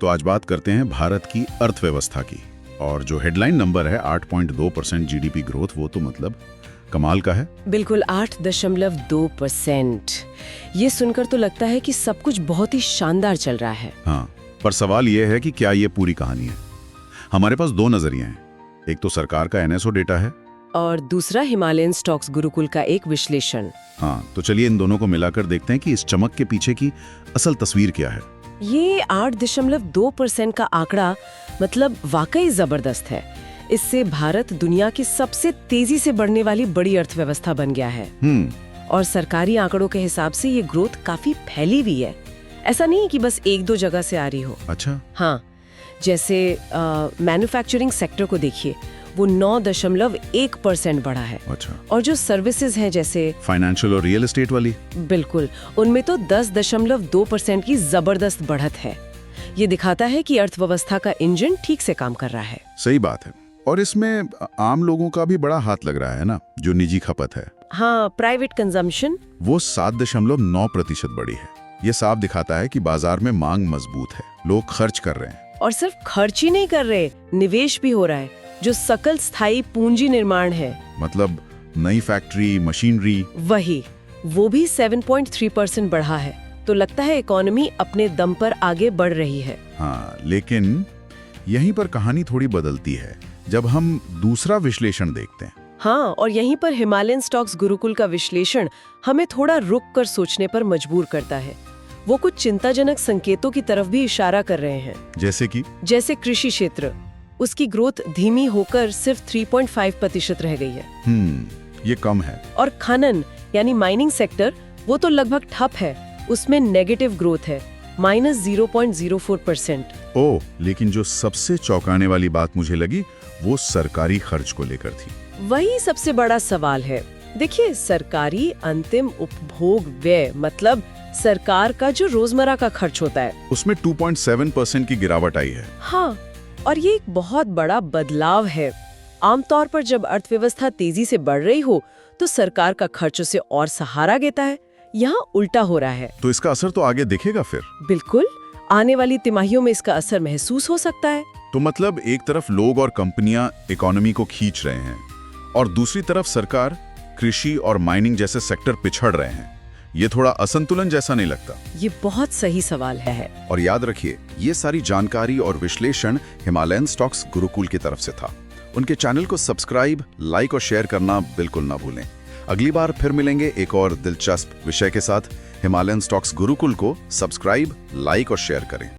तो आज बात करते हैं भारत की अर्थव्यवस्था की। और जो हेडलाइन नंबर है 8.2% जीडीपी ग्रोथ, वो तो मतलब कमाल का है। बिल्कुल 8.2%। ये सुनकर तो लगता है कि सब कुछ बहुत ही शानदार चल रहा है। हाँ, पर सवाल ये है कि क्या ये पूरी कहानी है। हमारे पास दो नजरिए हैं, एक तो सरकार का एनएसओ डेटा है और दूसरा हिमालयन स्टॉक्स गुरुकुल का एक विश्लेषण। हाँ, तो चलिए इन दोनों को मिलाकर देखते हैं कि इस चमक के पीछे की असल तस्वीर क्या है। ये 8.2% का आंकड़ा मतलब वाकई जबरदस्त है। इससे भारत दुनिया की सबसे तेजी से बढ़ने वाली बड़ी अर्थव्यवस्था बन गया है। और सरकारी आंकड़ों के हिसाब से ये ग्रोथ काफी फैली हुई है। ऐसा नहीं कि बस एक दो जगह से आ रही हो। अच्छा। हाँ, जैसे मैन्युफैक्चरिंग सेक्टर को देखिए, वो 9.1% बढ़ा है। अच्छा। और जो सर्विसेज हैं जैसे फाइनेंशियल और रियल एस्टेट वाली, बिल्कुल, उनमें तो 10.2% की जबरदस्त बढ़त है। ये दिखाता है कि अर्थव्यवस्था का इंजन ठीक से काम कर रहा है। सही बात है। और इसमें आम लोगों का भी बड़ा हाथ लग रहा है ना, जो निजी खपत है। हाँ, प्राइवेट कंजम्पशन वो 7.9% बढ़ी है। ये साफ दिखाता है कि बाजार में मांग मजबूत है, लोग खर्च कर रहे हैं। और सिर्फ खर्च ही नहीं कर रहे, निवेश भी हो रहा है, जो सकल स्थायी पूंजी निर्माण है। मतलब नई फैक्ट्री, मशीनरी, वही, वो भी 7.3% बढ़ा है। तो लगता है इकोनॉमी अपने दम पर आगे बढ़ रही है। हाँ, लेकिन यहीं पर कहानी थोड़ी बदलती है जब हम दूसरा विश्लेषण देखते हैं। हाँ, और यहीं पर हिमालयन स्टॉक्स गुरुकुल का विश्लेषण हमें थोड़ा रुक कर सोचने पर मजबूर करता है। वो कुछ चिंताजनक संकेतों की तरफ भी इशारा कर रहे हैं। जैसे कृषि क्षेत्र, उसकी ग्रोथ धीमी होकर सिर्फ 3.5% रह गई है। ये कम है। और खनन यानी माइनिंग सेक्टर, वो तो लगभग ठप है, उसमें नेगेटिव ग्रोथ है, -0.04%। ओह, लेकिन जो सबसे चौंकाने वाली बात मुझे लगी वो सरकारी खर्च को लेकर थी। वही सबसे बड़ा सवाल है। देखिए, सरकारी अंतिम उपभोग व्यय मतलब सरकार का जो रोजमर्रा का खर्च होता है, उसमें 2.7% की गिरावट आई है। हाँ, और ये एक बहुत बड़ा बदलाव है। आमतौर पर जब अर्थव्यवस्था तेजी से बढ़ रही हो तो सरकार का खर्च उसे और सहारा देता है। यहाँ उल्टा हो रहा है। तो इसका असर तो आगे दिखेगा फिर? बिल्कुल, आने वाली तिमाहियों में इसका असर महसूस हो सकता है। तो मतलब एक तरफ लोग और कंपनियां इकोनॉमी को खींच रहे हैं और दूसरी तरफ सरकार, कृषि और माइनिंग जैसे सेक्टर पिछड़ रहे हैं। ये थोड़ा असंतुलन जैसा नहीं लगता? ये बहुत सही सवाल है। और याद रखिए, ये सारी जानकारी और विश्लेषण हिमालयन स्टॉक्स गुरुकुल की तरफ से था। उनके चैनल को सब्सक्राइब, लाइक और शेयर करना बिल्कुल ना भूलें। अगली बार फिर मिलेंगे एक और दिलचस्प विषय के साथ। हिमालयन स्टॉक्स गुरुकुल को सब्सक्राइब, लाइक और शेयर करें।